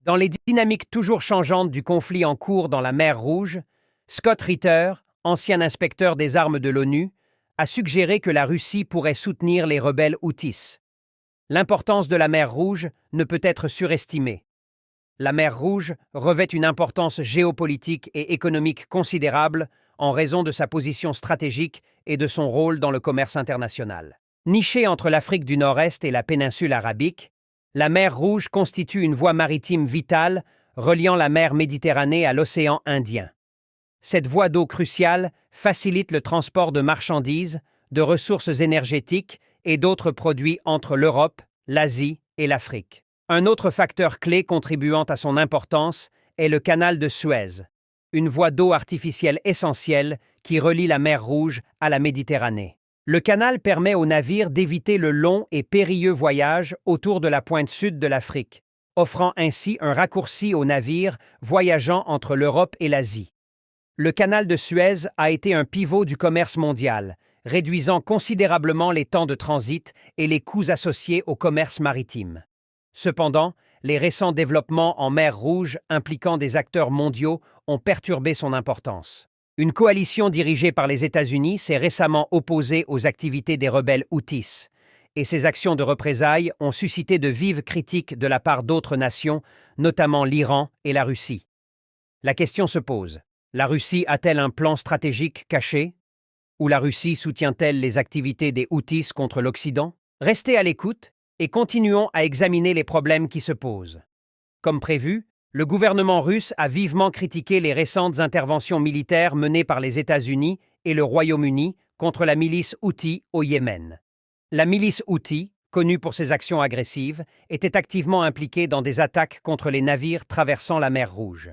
Dans les dynamiques toujours changeantes du conflit en cours dans la mer Rouge, Scott Ritter, ancien inspecteur des armes de l'ONU, a suggéré que la Russie pourrait soutenir les rebelles houthis. L'importance de la mer Rouge ne peut être surestimée. La mer Rouge revêt une importance géopolitique et économique considérable en raison de sa position stratégique et de son rôle dans le commerce international. Nichée entre l'Afrique du Nord-Est et la péninsule arabique, la mer Rouge constitue une voie maritime vitale reliant la mer Méditerranée à l'océan Indien. Cette voie d'eau cruciale facilite le transport de marchandises, de ressources énergétiques et d'autres produits entre l'Europe, l'Asie et l'Afrique. Un autre facteur clé contribuant à son importance est le canal de Suez, une voie d'eau artificielle essentielle qui relie la mer Rouge à la Méditerranée. Le canal permet aux navires d'éviter le long et périlleux voyage autour de la pointe sud de l'Afrique, offrant ainsi un raccourci aux navires voyageant entre l'Europe et l'Asie. Le canal de Suez a été un pivot du commerce mondial, réduisant considérablement les temps de transit et les coûts associés au commerce maritime. Cependant, les récents développements en mer Rouge impliquant des acteurs mondiaux ont perturbé son importance. Une coalition dirigée par les États-Unis s'est récemment opposée aux activités des rebelles houthis, et ces actions de représailles ont suscité de vives critiques de la part d'autres nations, notamment l'Iran et la Russie. La question se pose, la Russie a-t-elle un plan stratégique caché? Ou la Russie soutient-elle les activités des houthis contre l'Occident? Restez à l'écoute et continuons à examiner les problèmes qui se posent. Comme prévu, le gouvernement russe a vivement critiqué les récentes interventions militaires menées par les États-Unis et le Royaume-Uni contre la milice Houthi au Yémen. La milice Houthi, connue pour ses actions agressives, était activement impliquée dans des attaques contre les navires traversant la mer Rouge.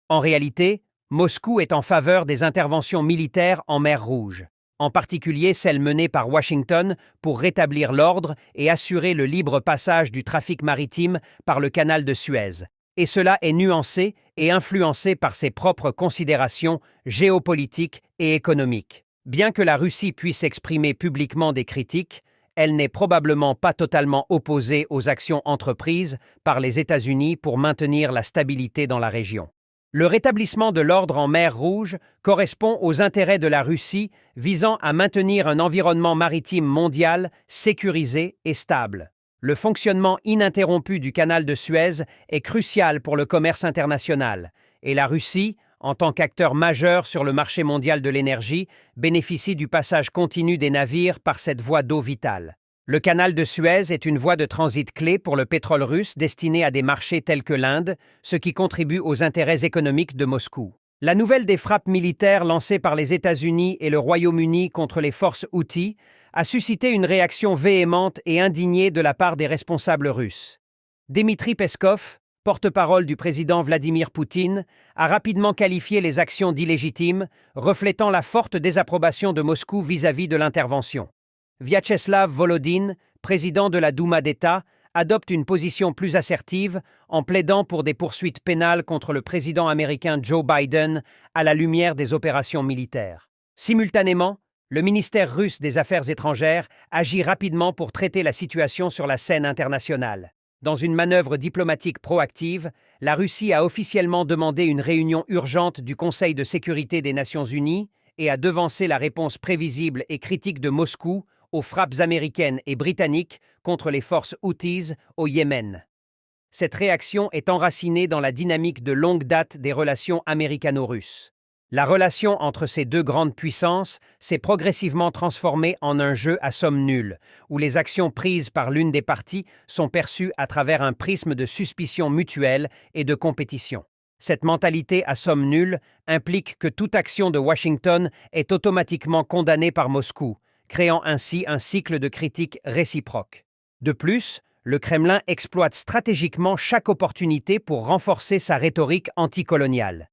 En réalité, Moscou est en faveur des interventions militaires en mer Rouge, en particulier celles menées par Washington pour rétablir l'ordre et assurer le libre passage du trafic maritime par le canal de Suez. Et cela est nuancé et influencé par ses propres considérations géopolitiques et économiques. Bien que la Russie puisse exprimer publiquement des critiques, elle n'est probablement pas totalement opposée aux actions entreprises par les États-Unis pour maintenir la stabilité dans la région. Le rétablissement de l'ordre en mer Rouge correspond aux intérêts de la Russie visant à maintenir un environnement maritime mondial sécurisé et stable. Le fonctionnement ininterrompu du canal de Suez est crucial pour le commerce international, et la Russie, en tant qu'acteur majeur sur le marché mondial de l'énergie, bénéficie du passage continu des navires par cette voie d'eau vitale. Le canal de Suez est une voie de transit clé pour le pétrole russe destiné à des marchés tels que l'Inde, ce qui contribue aux intérêts économiques de Moscou. La nouvelle des frappes militaires lancées par les États-Unis et le Royaume-Uni contre les forces houthis a suscité une réaction véhémente et indignée de la part des responsables russes. Dmitri Peskov, porte-parole du président Vladimir Poutine, a rapidement qualifié les actions d'illégitimes, reflétant la forte désapprobation de Moscou vis-à-vis de l'intervention. Vyacheslav Volodine, président de la Douma d'État, adopte une position plus assertive en plaidant pour des poursuites pénales contre le président américain Joe Biden à la lumière des opérations militaires. Simultanément, le ministère russe des Affaires étrangères agit rapidement pour traiter la situation sur la scène internationale. Dans une manœuvre diplomatique proactive, la Russie a officiellement demandé une réunion urgente du Conseil de sécurité des Nations Unies et a devancé la réponse prévisible et critique de Moscou aux frappes américaines et britanniques contre les forces houthis au Yémen. Cette réaction est enracinée dans la dynamique de longue date des relations américano-russes. La relation entre ces deux grandes puissances s'est progressivement transformée en un jeu à somme nulle, où les actions prises par l'une des parties sont perçues à travers un prisme de suspicion mutuelle et de compétition. Cette mentalité à somme nulle implique que toute action de Washington est automatiquement condamnée par Moscou, créant ainsi un cycle de critiques réciproques. De plus, le Kremlin exploite stratégiquement chaque opportunité pour renforcer sa rhétorique anticoloniale.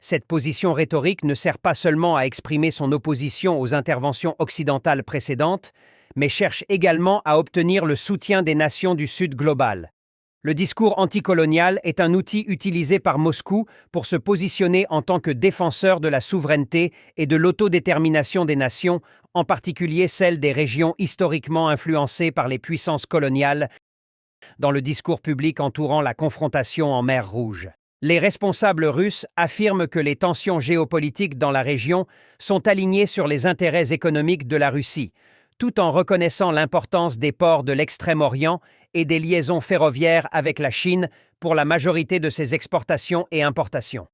Cette position rhétorique ne sert pas seulement à exprimer son opposition aux interventions occidentales précédentes, mais cherche également à obtenir le soutien des nations du Sud global. Le discours anticolonial est un outil utilisé par Moscou pour se positionner en tant que défenseur de la souveraineté et de l'autodétermination des nations, en particulier celles des régions historiquement influencées par les puissances coloniales dans le discours public entourant la confrontation en mer Rouge. Les responsables russes affirment que les tensions géopolitiques dans la région sont alignées sur les intérêts économiques de la Russie, tout en reconnaissant l'importance des ports de l'Extrême-Orient et des liaisons ferroviaires avec la Chine pour la majorité de ses exportations et importations.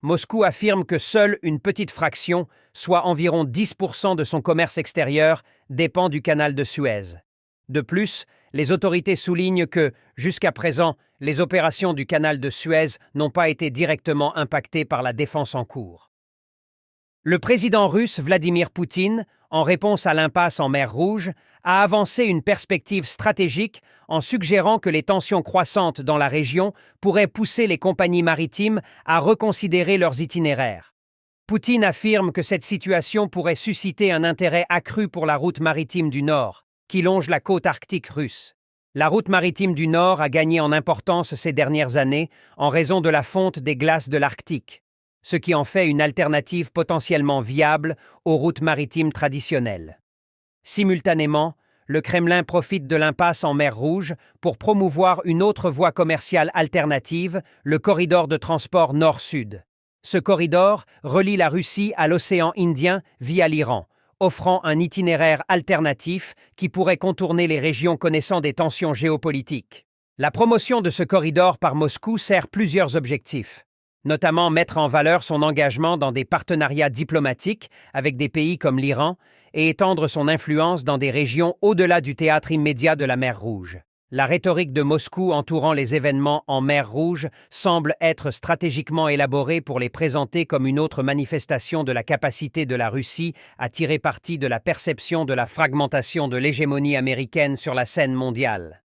Moscou affirme que seule une petite fraction, soit environ 10% de son commerce extérieur, dépend du canal de Suez. De plus, les autorités soulignent que, jusqu'à présent, les opérations du canal de Suez n'ont pas été directement impactées par la défense en cours. Le président russe Vladimir Poutine, en réponse à l'impasse en mer Rouge, a avancé une perspective stratégique en suggérant que les tensions croissantes dans la région pourraient pousser les compagnies maritimes à reconsidérer leurs itinéraires. Poutine affirme que cette situation pourrait susciter un intérêt accru pour la route maritime du Nord, qui longe la côte arctique russe. La route maritime du Nord a gagné en importance ces dernières années en raison de la fonte des glaces de l'Arctique, ce qui en fait une alternative potentiellement viable aux routes maritimes traditionnelles. Simultanément, le Kremlin profite de l'impasse en mer Rouge pour promouvoir une autre voie commerciale alternative, le corridor de transport Nord-Sud. Ce corridor relie la Russie à l'océan Indien via l'Iran, offrant un itinéraire alternatif qui pourrait contourner les régions connaissant des tensions géopolitiques. La promotion de ce corridor par Moscou sert plusieurs objectifs, notamment mettre en valeur son engagement dans des partenariats diplomatiques avec des pays comme l'Iran et étendre son influence dans des régions au-delà du théâtre immédiat de la mer Rouge. La rhétorique de Moscou entourant les événements en mer Rouge semble être stratégiquement élaborée pour les présenter comme une autre manifestation de la capacité de la Russie à tirer parti de la perception de la fragmentation de l'hégémonie américaine sur la scène mondiale.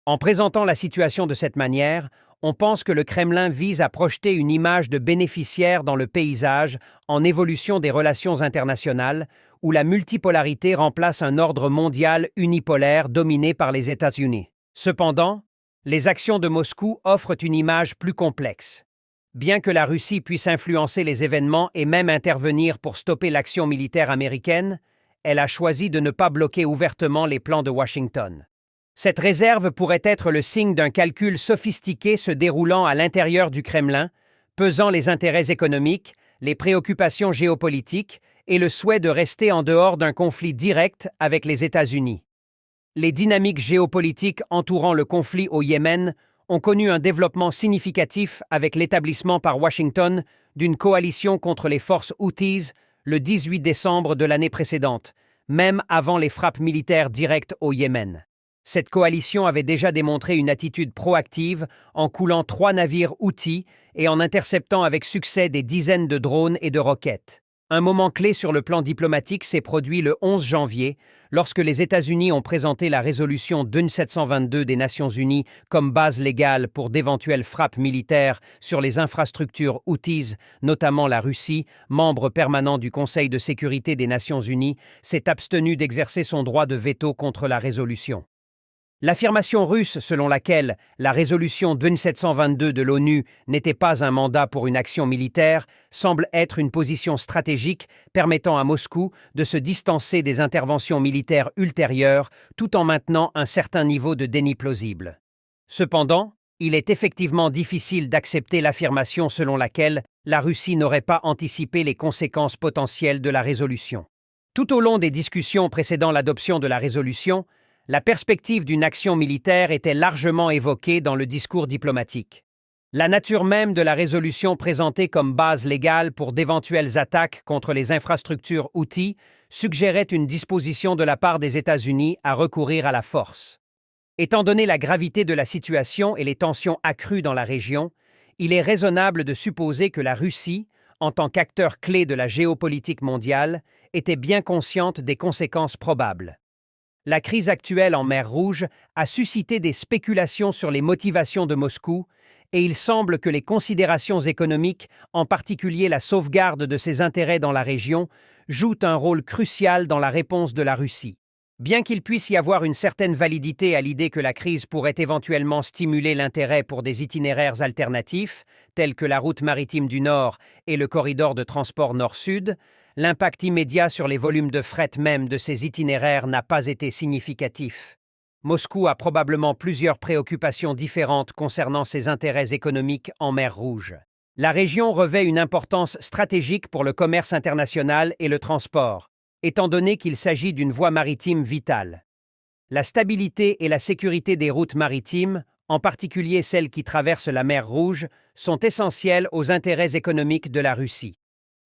En présentant la situation de cette manière, on pense que le Kremlin vise à projeter une image de bénéficiaire dans le paysage en évolution des relations internationales, où la multipolarité remplace un ordre mondial unipolaire dominé par les États-Unis. Cependant, les actions de Moscou offrent une image plus complexe. Bien que la Russie puisse influencer les événements et même intervenir pour stopper l'action militaire américaine, elle a choisi de ne pas bloquer ouvertement les plans de Washington. Cette réserve pourrait être le signe d'un calcul sophistiqué se déroulant à l'intérieur du Kremlin, pesant les intérêts économiques, les préoccupations géopolitiques et le souhait de rester en dehors d'un conflit direct avec les États-Unis. Les dynamiques géopolitiques entourant le conflit au Yémen ont connu un développement significatif avec l'établissement par Washington d'une coalition contre les forces Houthis le 18 décembre de l'année précédente, même avant les frappes militaires directes au Yémen. Cette coalition avait déjà démontré une attitude proactive en coulant 3 navires Houthis et en interceptant avec succès des dizaines de drones et de roquettes. Un moment clé sur le plan diplomatique s'est produit le 11 janvier, lorsque les États-Unis ont présenté la résolution 2722 des Nations Unies comme base légale pour d'éventuelles frappes militaires sur les infrastructures Houthis, notamment la Russie, membre permanent du Conseil de sécurité des Nations Unies, s'est abstenue d'exercer son droit de veto contre la résolution. L'affirmation russe selon laquelle la résolution 2722 de l'ONU n'était pas un mandat pour une action militaire semble être une position stratégique permettant à Moscou de se distancer des interventions militaires ultérieures tout en maintenant un certain niveau de déni plausible. Cependant, il est effectivement difficile d'accepter l'affirmation selon laquelle la Russie n'aurait pas anticipé les conséquences potentielles de la résolution. Tout au long des discussions précédant l'adoption de la résolution, la perspective d'une action militaire était largement évoquée dans le discours diplomatique. La nature même de la résolution présentée comme base légale pour d'éventuelles attaques contre les infrastructures Houthis suggérait une disposition de la part des États-Unis à recourir à la force. Étant donné la gravité de la situation et les tensions accrues dans la région, il est raisonnable de supposer que la Russie, en tant qu'acteur clé de la géopolitique mondiale, était bien consciente des conséquences probables. La crise actuelle en mer Rouge a suscité des spéculations sur les motivations de Moscou et il semble que les considérations économiques, en particulier la sauvegarde de ses intérêts dans la région, jouent un rôle crucial dans la réponse de la Russie. Bien qu'il puisse y avoir une certaine validité à l'idée que la crise pourrait éventuellement stimuler l'intérêt pour des itinéraires alternatifs, tels que la route maritime du Nord et le corridor de transport Nord-Sud, l'impact immédiat sur les volumes de fret même de ces itinéraires n'a pas été significatif. Moscou a probablement plusieurs préoccupations différentes concernant ses intérêts économiques en mer Rouge. La région revêt une importance stratégique pour le commerce international et le transport, étant donné qu'il s'agit d'une voie maritime vitale. La stabilité et la sécurité des routes maritimes, en particulier celles qui traversent la mer Rouge, sont essentielles aux intérêts économiques de la Russie.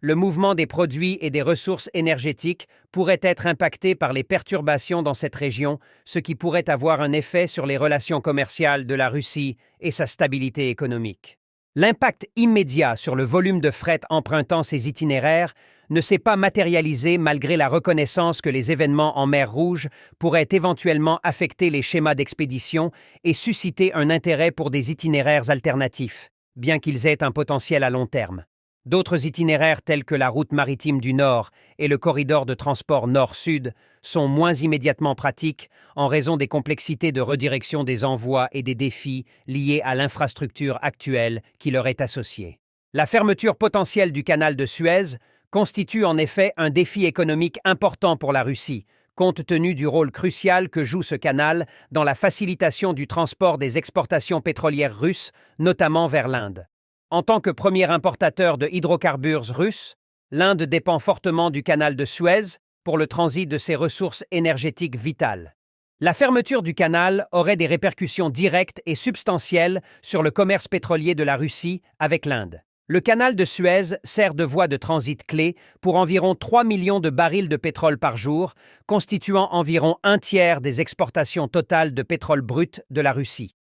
Le mouvement des produits et des ressources énergétiques pourrait être impacté par les perturbations dans cette région, ce qui pourrait avoir un effet sur les relations commerciales de la Russie et sa stabilité économique. L'impact immédiat sur le volume de fret empruntant ces itinéraires ne s'est pas matérialisé malgré la reconnaissance que les événements en mer Rouge pourraient éventuellement affecter les schémas d'expédition et susciter un intérêt pour des itinéraires alternatifs, bien qu'ils aient un potentiel à long terme. D'autres itinéraires tels que la route maritime du Nord et le corridor de transport Nord-Sud sont moins immédiatement pratiques en raison des complexités de redirection des envois et des défis liés à l'infrastructure actuelle qui leur est associée. La fermeture potentielle du canal de Suez constitue en effet un défi économique important pour la Russie, compte tenu du rôle crucial que joue ce canal dans la facilitation du transport des exportations pétrolières russes, notamment vers l'Inde. En tant que premier importateur de hydrocarbures russes, l'Inde dépend fortement du canal de Suez pour le transit de ses ressources énergétiques vitales. La fermeture du canal aurait des répercussions directes et substantielles sur le commerce pétrolier de la Russie avec l'Inde. Le canal de Suez sert de voie de transit clé pour environ 3 millions de barils de pétrole par jour, constituant environ un tiers des exportations totales de pétrole brut de la Russie.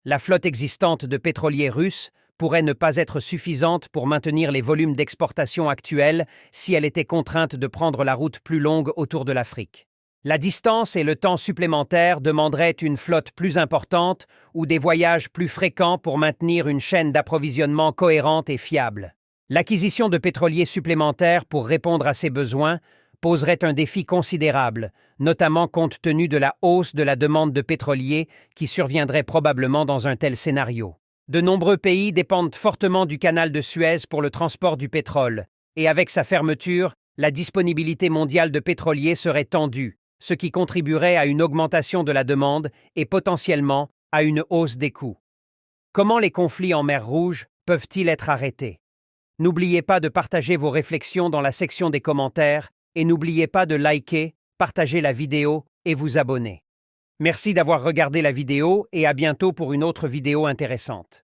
La flotte existante de pétroliers russes pourrait ne pas être suffisante pour maintenir les volumes d'exportation actuels si elle était contrainte de prendre la route plus longue autour de l'Afrique. La distance et le temps supplémentaires demanderaient une flotte plus importante ou des voyages plus fréquents pour maintenir une chaîne d'approvisionnement cohérente et fiable. L'acquisition de pétroliers supplémentaires pour répondre à ces besoins poserait un défi considérable, notamment compte tenu de la hausse de la demande de pétroliers qui surviendrait probablement dans un tel scénario. De nombreux pays dépendent fortement du canal de Suez pour le transport du pétrole, et avec sa fermeture, la disponibilité mondiale de pétroliers serait tendue, ce qui contribuerait à une augmentation de la demande et potentiellement à une hausse des coûts. Comment les conflits en mer Rouge peuvent-ils être arrêtés? N'oubliez pas de partager vos réflexions dans la section des commentaires et n'oubliez pas de liker, partager la vidéo et vous abonner. Merci d'avoir regardé la vidéo et à bientôt pour une autre vidéo intéressante.